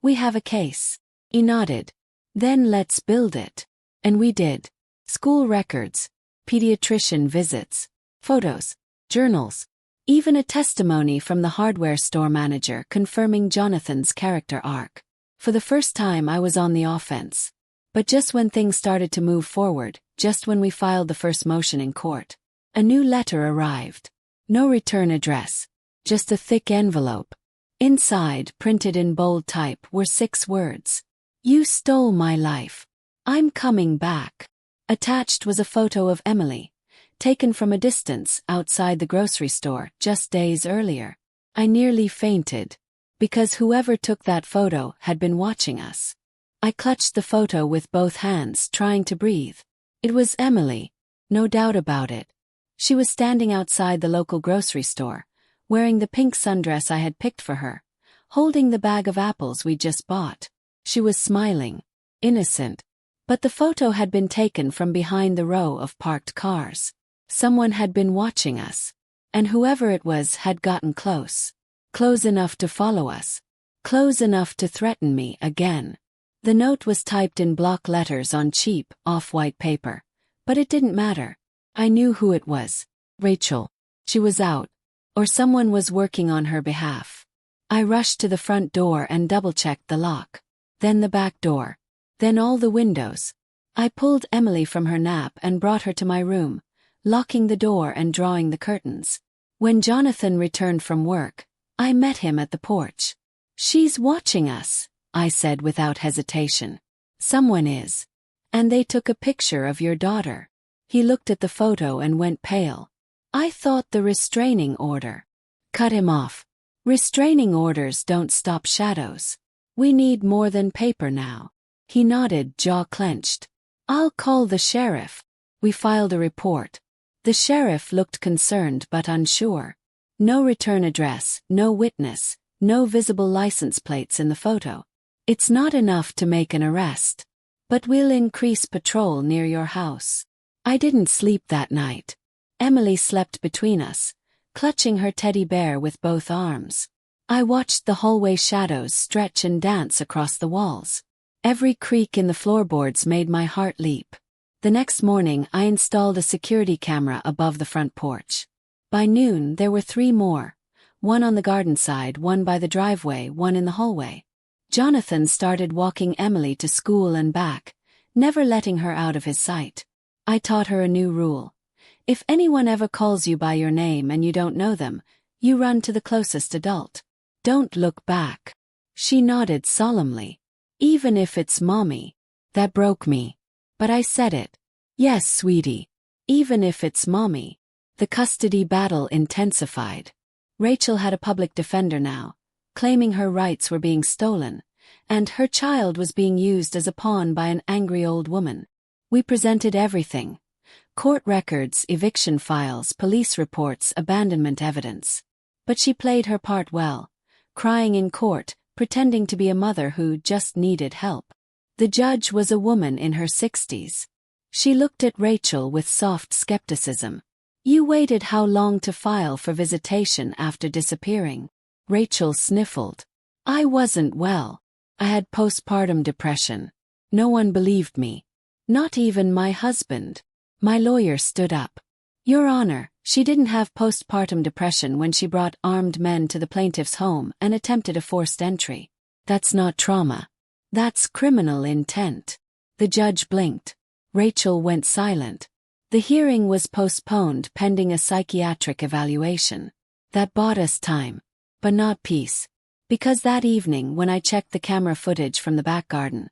S1: we have a case." He nodded. "Then let's build it." And we did. School records, pediatrician visits, photos, journals, even a testimony from the hardware store manager confirming Jonathan's character arc. For the first time I was on the offense. But just when things started to move forward, just when we filed the first motion in court, a new letter arrived. No return address. Just a thick envelope. Inside, printed in bold type, were 6 words. "You stole my life. I'm coming back." Attached was a photo of Emily, taken from a distance outside the grocery store just days earlier. I nearly fainted. Because whoever took that photo had been watching us. I clutched the photo with both hands, trying to breathe. It was Emily. No doubt about it. She was standing outside the local grocery store, wearing the pink sundress I had picked for her, holding the bag of apples we'd just bought. She was smiling. Innocent. But the photo had been taken from behind the row of parked cars. Someone had been watching us. And whoever it was had gotten close. Close enough to follow us. Close enough to threaten me again. The note was typed in block letters on cheap, off-white paper. But it didn't matter. I knew who it was. Rachel. She was out. Or someone was working on her behalf. I rushed to the front door and double-checked the lock. Then the back door. Then all the windows. I pulled Emily from her nap and brought her to my room, locking the door and drawing the curtains. When Jonathan returned from work, I met him at the porch. "She's watching us," I said without hesitation. "Someone is. And they took a picture of your daughter." He looked at the photo and went pale. "I thought the restraining order." Cut him off. "Restraining orders don't stop shadows. We need more than paper now." He nodded, jaw clenched. "I'll call the sheriff." We filed a report. The sheriff looked concerned but unsure. No return address, no witness, no visible license plates in the photo. "It's not enough to make an arrest. But we'll increase patrol near your house." I didn't sleep that night. Emily slept between us, clutching her teddy bear with both arms. I watched the hallway shadows stretch and dance across the walls. Every creak in the floorboards made my heart leap. The next morning I installed a security camera above the front porch. By noon there were 3 more, one on the garden side, one by the driveway, one in the hallway. Jonathan started walking Emily to school and back, never letting her out of his sight. I taught her a new rule. If anyone ever calls you by your name and you don't know them, you run to the closest adult. Don't look back. She nodded solemnly. "Even if it's Mommy." That broke me. But I said it. "Yes, sweetie. Even if it's Mommy." The custody battle intensified. Rachel had a public defender now, claiming her rights were being stolen, and her child was being used as a pawn by an angry old woman. We presented everything. Court records, eviction files, police reports, abandonment evidence. But she played her part well, crying in court, pretending to be a mother who just needed help. The judge was a woman in her 60s. She looked at Rachel with soft skepticism. "You waited how long to file for visitation after disappearing?" Rachel sniffled. "I wasn't well. I had postpartum depression. No one believed me. Not even my husband." My lawyer stood up. "Your Honor, she didn't have postpartum depression when she brought armed men to the plaintiff's home and attempted a forced entry. That's not trauma. That's criminal intent." The judge blinked. Rachel went silent. The hearing was postponed pending a psychiatric evaluation. That bought us time. But not peace. Because that evening when I checked the camera footage from the back garden,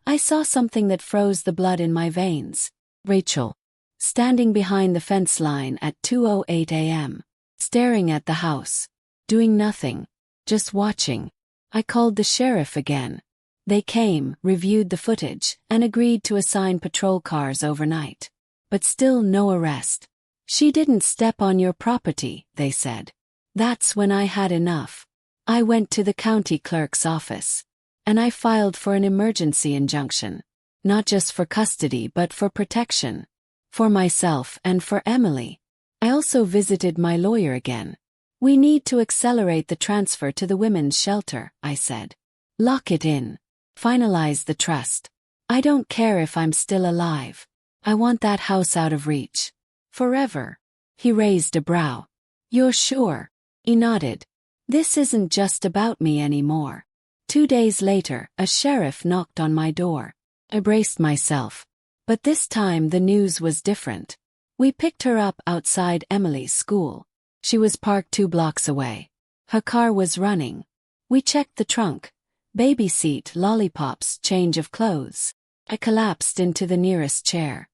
S1: I saw something that froze the blood in my veins. Rachel, standing behind the fence line at 2:08 a.m., staring at the house, doing nothing, just watching. I called the sheriff again. They came, reviewed the footage, and agreed to assign patrol cars overnight. But still no arrest. "She didn't step on your property," they said. That's when I had enough. I went to the county clerk's office. And I filed for an emergency injunction. Not just for custody but for protection. For myself and for Emily. I also visited my lawyer again. "We need to accelerate the transfer to the women's shelter," I said. "Lock it in. Finalize the trust. I don't care if I'm still alive. I want that house out of reach. Forever." He raised a brow. "You're sure?" He nodded. "This isn't just about me anymore." 2 days later, a sheriff knocked on my door. I braced myself. But this time the news was different. We picked her up outside Emily's school. She was parked 2 blocks away. Her car was running. We checked the trunk. Baby seat, lollipops, change of clothes. I collapsed into the nearest chair.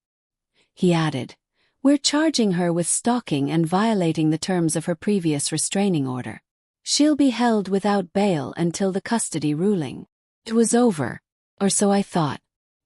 S1: He added, "We're charging her with stalking and violating the terms of her previous restraining order. She'll be held without bail until the custody ruling." It was over. Or so I thought.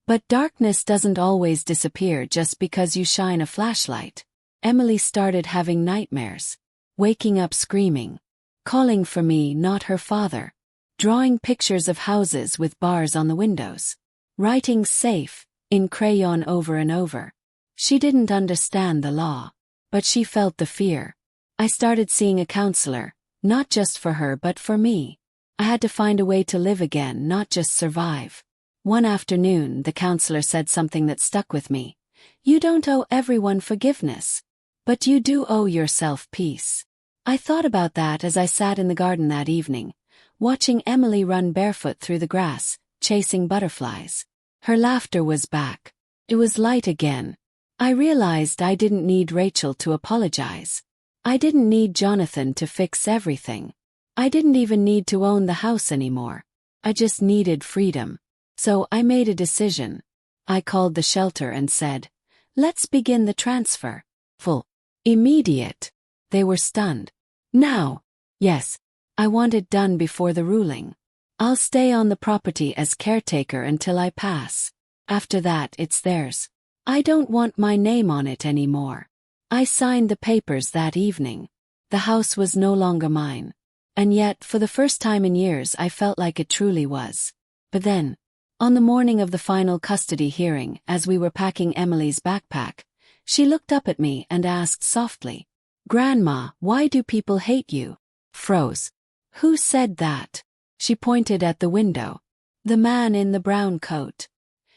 S1: But darkness doesn't always disappear just because you shine a flashlight. Emily started having nightmares. Waking up screaming. Calling for me, not her father. Drawing pictures of houses with bars on the windows. Writing "safe" in crayon over and over. She didn't understand the law. But she felt the fear. I started seeing a counselor, not just for her but for me. I had to find a way to live again, not just survive. One afternoon, the counselor said something that stuck with me. "You don't owe everyone forgiveness. But you do owe yourself peace. I thought about that as I sat in the garden that evening, watching Emily run barefoot through the grass, chasing butterflies. Her laughter was back. It was light again. I realized I didn't need Rachel to apologize. I didn't need Jonathan to fix everything. I didn't even need to own the house anymore. I just needed freedom. So I made a decision. I called the shelter and said, "Let's begin the transfer." Full. Immediate. They were stunned. Now. Yes. I want it done before the ruling. I'll stay on the property as caretaker until I pass. After that, it's theirs. I don't want my name on it anymore. I signed the papers that evening. The house was no longer mine. And yet, for the first time in years, I felt like it truly was. But then, on the morning of the final custody hearing, as we were packing Emily's backpack, she looked up at me and asked softly, "Grandma, why do people hate you?" Froze. Who said that? She pointed at the window. The man in the brown coat.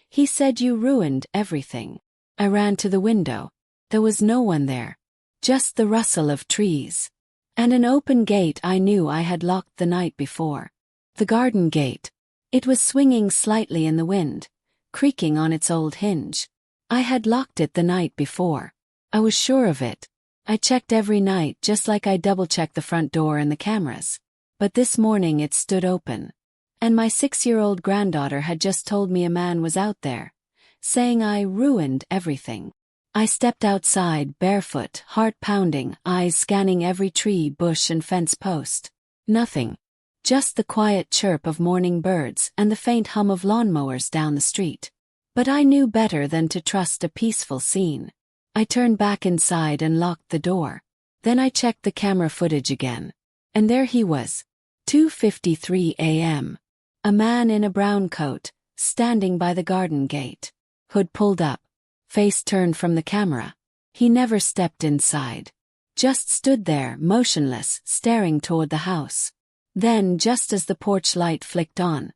S1: He said you ruined everything. I ran to the window. There was no one there. Just the rustle of trees. And an open gate I knew I had locked the night before. The garden gate. It was swinging slightly in the wind, creaking on its old hinge. I had locked it the night before. I was sure of it. I checked every night just like I double-checked the front door and the cameras. But this morning it stood open. And my 6-year-old granddaughter had just told me a man was out there, saying I ruined everything. I stepped outside, barefoot, heart pounding, eyes scanning every tree, bush and fence post. Nothing. Just the quiet chirp of morning birds and the faint hum of lawnmowers down the street. But I knew better than to trust a peaceful scene. I turned back inside and locked the door. Then I checked the camera footage again. And there he was. 2:53 a.m. A man in a brown coat, standing by the garden gate. Hood pulled up. Face turned from the camera. He never stepped inside. Just stood there, motionless, staring toward the house. Then, just as the porch light flicked on,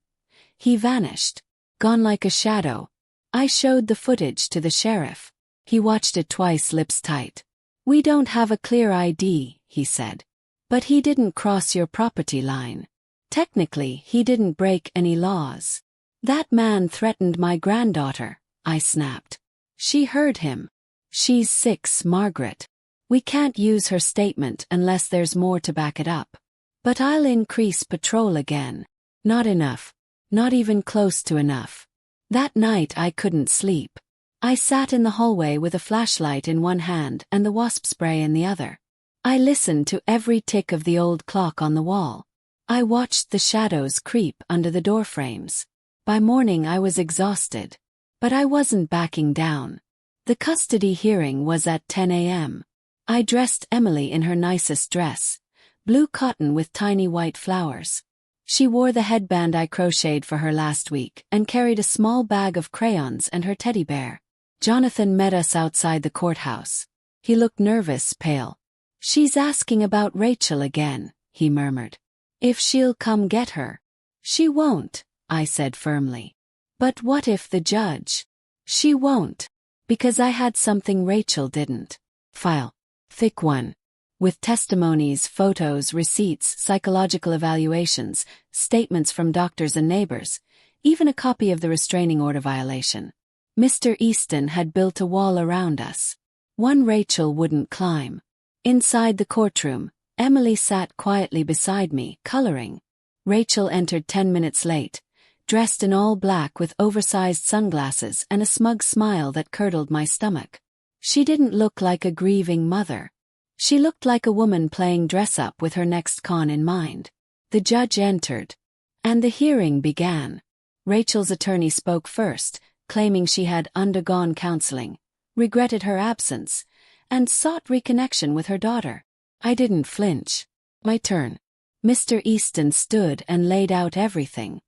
S1: he vanished. Gone like a shadow. I showed the footage to the sheriff. He watched it twice, lips tight. "We don't have a clear ID," he said. "But he didn't cross your property line. Technically, he didn't break any laws." "That man threatened my granddaughter," I snapped. "She heard him. She's 6, Margaret. We can't use her statement unless there's more to back it up. But I'll increase patrol again." Not enough. Not even close to enough. That night I couldn't sleep. I sat in the hallway with a flashlight in one hand and the wasp spray in the other. I listened to every tick of the old clock on the wall. I watched the shadows creep under the door frames. By morning I was exhausted. But I wasn't backing down. The custody hearing was at 10 a.m. I dressed Emily in her nicest dress, blue cotton with tiny white flowers. She wore the headband I crocheted for her last week and carried a small bag of crayons and her teddy bear. Jonathan met us outside the courthouse. He looked nervous, pale. "She's asking about Rachel again," he murmured. "If she'll come get her." "She won't," I said firmly. "But what if the judge?" "She won't. Because I had something Rachel didn't." File. Thick one. With testimonies, photos, receipts, psychological evaluations, statements from doctors and neighbors, even a copy of the restraining order violation. Mr. Easton had built a wall around us. One Rachel wouldn't climb. Inside the courtroom, Emily sat quietly beside me, coloring. Rachel entered 10 minutes late, dressed in all black with oversized sunglasses and a smug smile that curdled my stomach. She didn't look like a grieving mother. She looked like a woman playing dress-up with her next con in mind. The judge entered. And the hearing began. Rachel's attorney spoke first, claiming she had undergone counseling, regretted her absence, and sought reconnection with her daughter. I didn't flinch. My turn. Mr. Easton stood and laid out everything.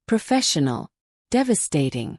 S1: Professional. Devastating.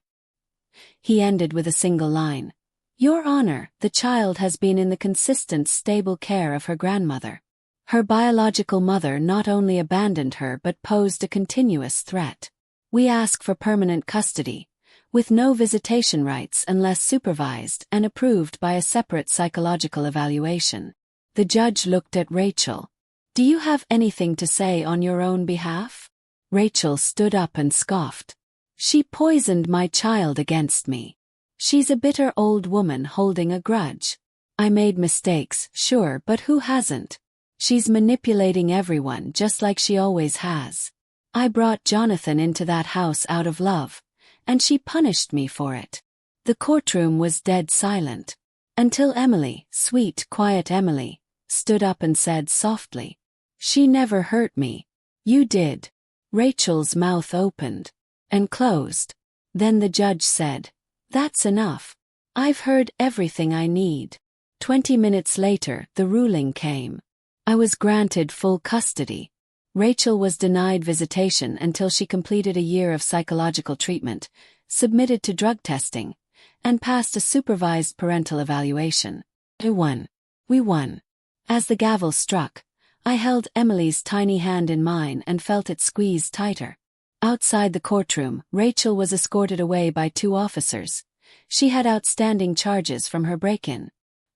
S1: He ended with a single line. "Your Honor, the child has been in the consistent, stable care of her grandmother. Her biological mother not only abandoned her but posed a continuous threat. We ask for permanent custody, with no visitation rights unless supervised and approved by a separate psychological evaluation. The judge looked at Rachel. "Do you have anything to say on your own behalf?" Rachel stood up and scoffed. "She poisoned my child against me. She's a bitter old woman holding a grudge. I made mistakes, sure, but who hasn't? She's manipulating everyone just like she always has. I brought Jonathan into that house out of love, and she punished me for it." The courtroom was dead silent. Until Emily, sweet, quiet Emily, stood up and said softly, "She never hurt me. You did." Rachel's mouth opened and closed. Then the judge said, "That's enough. I've heard everything I need." 20 minutes later, the ruling came. I was granted full custody. Rachel was denied visitation until she completed a year of psychological treatment, submitted to drug testing, and passed a supervised parental evaluation. We won. We won. As the gavel struck, I held Emily's tiny hand in mine and felt it squeeze tighter. Outside the courtroom, Rachel was escorted away by 2 officers. She had outstanding charges from her break-in.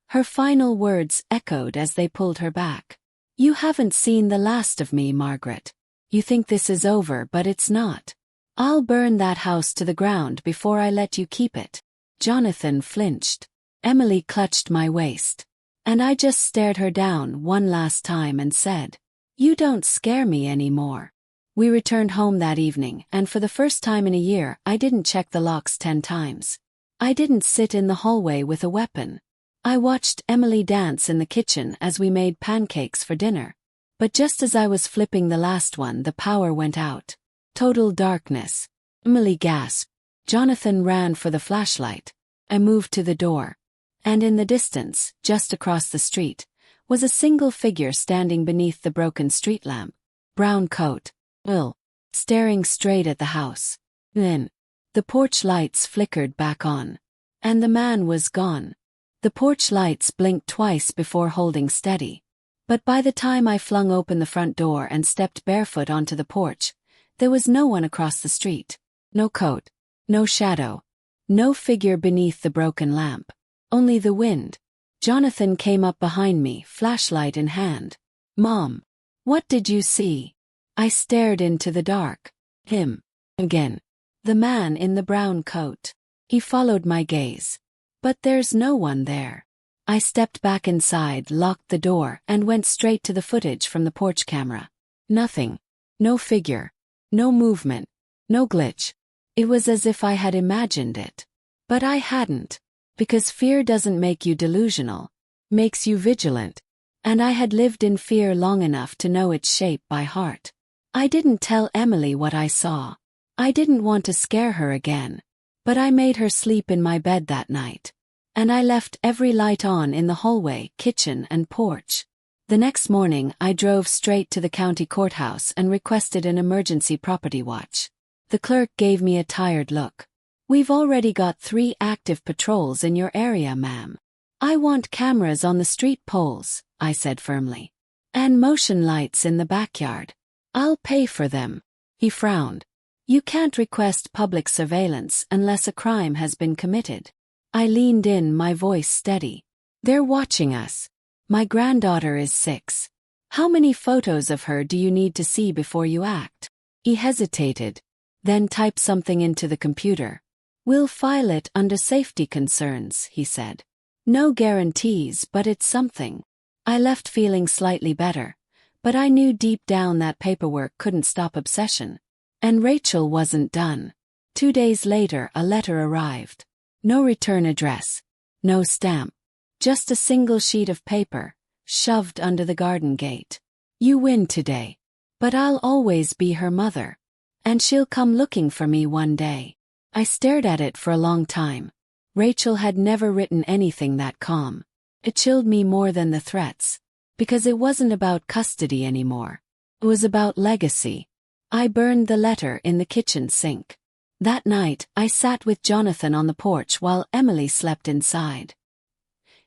S1: Her final words echoed as they pulled her back. "You haven't seen the last of me, Margaret. You think this is over, but it's not. I'll burn that house to the ground before I let you keep it." Jonathan flinched. Emily clutched my waist. And I just stared her down one last time and said, "You don't scare me anymore." We returned home that evening, and for the first time in a year, I didn't check the locks 10 times. I didn't sit in the hallway with a weapon. I watched Emily dance in the kitchen as we made pancakes for dinner. But just as I was flipping the last one, the power went out. Total darkness. Emily gasped. Jonathan ran for the flashlight. I moved to the door. And in the distance, just across the street, was a single figure standing beneath the broken street lamp. Brown coat. Staring straight at the house. Then, the porch lights flickered back on. And the man was gone. The porch lights blinked twice before holding steady. But by the time I flung open the front door and stepped barefoot onto the porch, there was no one across the street. No coat. No shadow. No figure beneath the broken lamp. Only the wind. Jonathan came up behind me, flashlight in hand. "Mom, what did you see?" I stared into the dark. Him. Again. The man in the brown coat. He followed my gaze. But there's no one there. I stepped back inside, locked the door, and went straight to the footage from the porch camera. Nothing. No figure. No movement. No glitch. It was as if I had imagined it. But I hadn't. Because fear doesn't make you delusional. Makes you vigilant. And I had lived in fear long enough to know its shape by heart. I didn't tell Emily what I saw. I didn't want to scare her again. But I made her sleep in my bed that night. And I left every light on in the hallway, kitchen, and porch. The next morning, I drove straight to the county courthouse and requested an emergency property watch. The clerk gave me a tired look. "We've already got 3 active patrols in your area, ma'am." "I want cameras on the street poles," I said firmly. "And motion lights in the backyard. I'll pay for them." He frowned. "You can't request public surveillance unless a crime has been committed." I leaned in, my voice steady. "They're watching us. My granddaughter is 6. How many photos of her do you need to see before you act?" He hesitated, then typed something into the computer. "We'll file it under safety concerns," he said. "No guarantees, but it's something." I left feeling slightly better, but I knew deep down that paperwork couldn't stop obsession. And Rachel wasn't done. 2 days later, a letter arrived. No return address. No stamp. Just a single sheet of paper, shoved under the garden gate. "You win today. But I'll always be her mother. And she'll come looking for me one day." I stared at it for a long time. Rachel had never written anything that calm. It chilled me more than the threats. Because it wasn't about custody anymore. It was about legacy. I burned the letter in the kitchen sink. That night, I sat with Jonathan on the porch while Emily slept inside.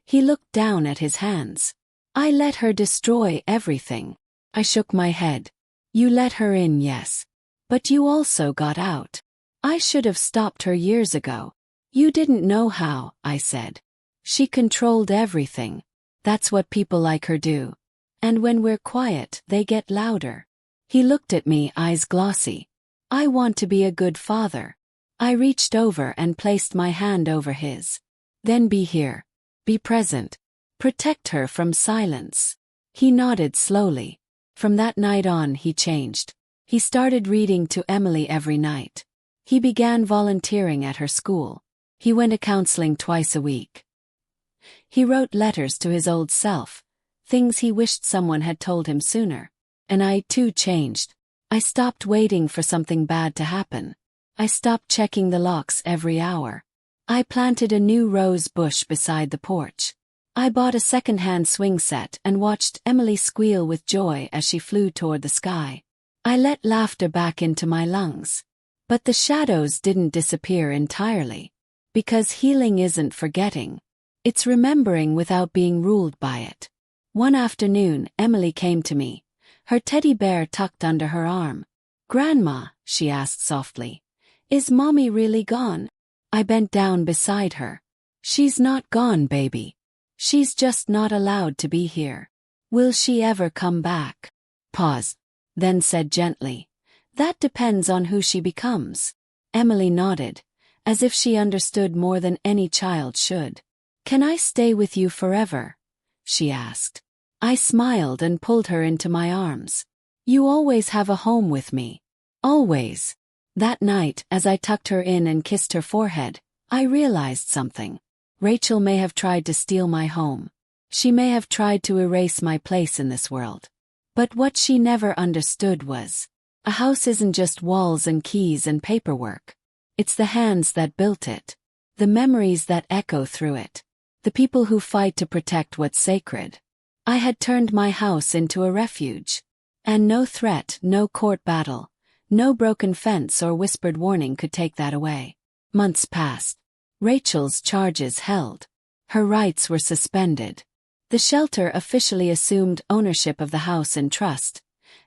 S1: He looked down at his hands. "I let her destroy everything." I shook my head. "You let her in, yes. But you also got out." I should have stopped her years ago. You didn't know how, I said. She controlled everything. That's what people like her do. And when we're quiet, they get louder. He looked at me, eyes glossy. I want to be a good father. I reached over and placed my hand over his. Then be here. Be present. Protect her from silence. He nodded slowly. From that night on, he changed. He started reading to Emily every night. He began volunteering at her school. He went to counseling twice a week. He wrote letters to his old self, things he wished someone had told him sooner. And I, too, changed. I stopped waiting for something bad to happen. I stopped checking the locks every hour. I planted a new rose bush beside the porch. I bought a second-hand swing set and watched Emily squeal with joy as she flew toward the sky. I let laughter back into my lungs. But the shadows didn't disappear entirely. Because healing isn't forgetting. It's remembering without being ruled by it. One afternoon, Emily came to me, her teddy bear tucked under her arm. "Grandma," she asked softly, "is Mommy really gone?" I bent down beside her. "She's not gone, baby. She's just not allowed to be here. Will she ever come back?" Paused, then said gently, "That depends on who she becomes." Emily nodded, as if she understood more than any child should. "Can I stay with you forever?" she asked. I smiled and pulled her into my arms. "You always have a home with me. Always." That night, as I tucked her in and kissed her forehead, I realized something. Rachel may have tried to steal my home. She may have tried to erase my place in this world. But what she never understood was, a house isn't just walls and keys and paperwork. It's the hands that built it. The memories that echo through it. The people who fight to protect what's sacred. I had turned my house into a refuge. And no threat, no court battle, no broken fence or whispered warning could take that away. Months passed. Rachel's charges held. Her rights were suspended. The shelter officially assumed ownership of the house in trust,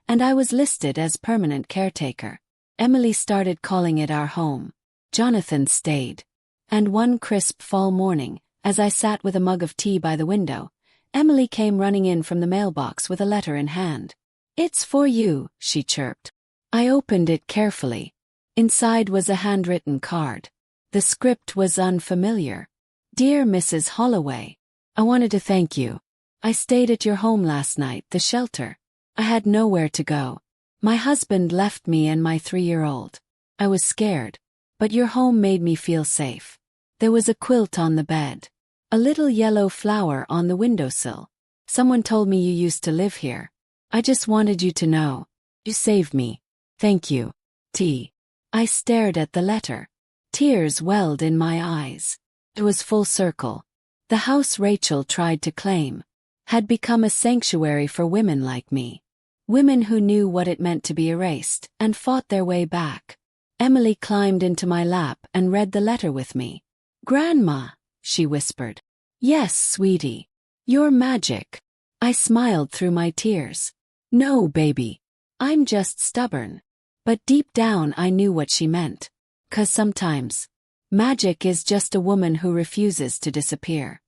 S1: and I was listed as permanent caretaker. Emily started calling it our home. Jonathan stayed. And one crisp fall morning, as I sat with a mug of tea by the window, Emily came running in from the mailbox with a letter in hand. "It's for you," she chirped. I opened it carefully. Inside was a handwritten card. The script was unfamiliar. "Dear Mrs. Holloway, I wanted to thank you. I stayed at your home last night, the shelter. I had nowhere to go. My husband left me and my 3-year-old. I was scared, but your home made me feel safe. There was a quilt on the bed. A little yellow flower on the windowsill. Someone told me you used to live here. I just wanted you to know. You saved me. Thank you. T." I stared at the letter. Tears welled in my eyes. It was full circle. The house Rachel tried to claim had become a sanctuary for women like me. Women who knew what it meant to be erased and fought their way back. Emily climbed into my lap and read the letter with me. "Grandma," she whispered. "Yes, sweetie. You're magic." I smiled through my tears. "No, baby. I'm just stubborn." But deep down I knew what she meant. 'Cause sometimes, magic is just a woman who refuses to disappear.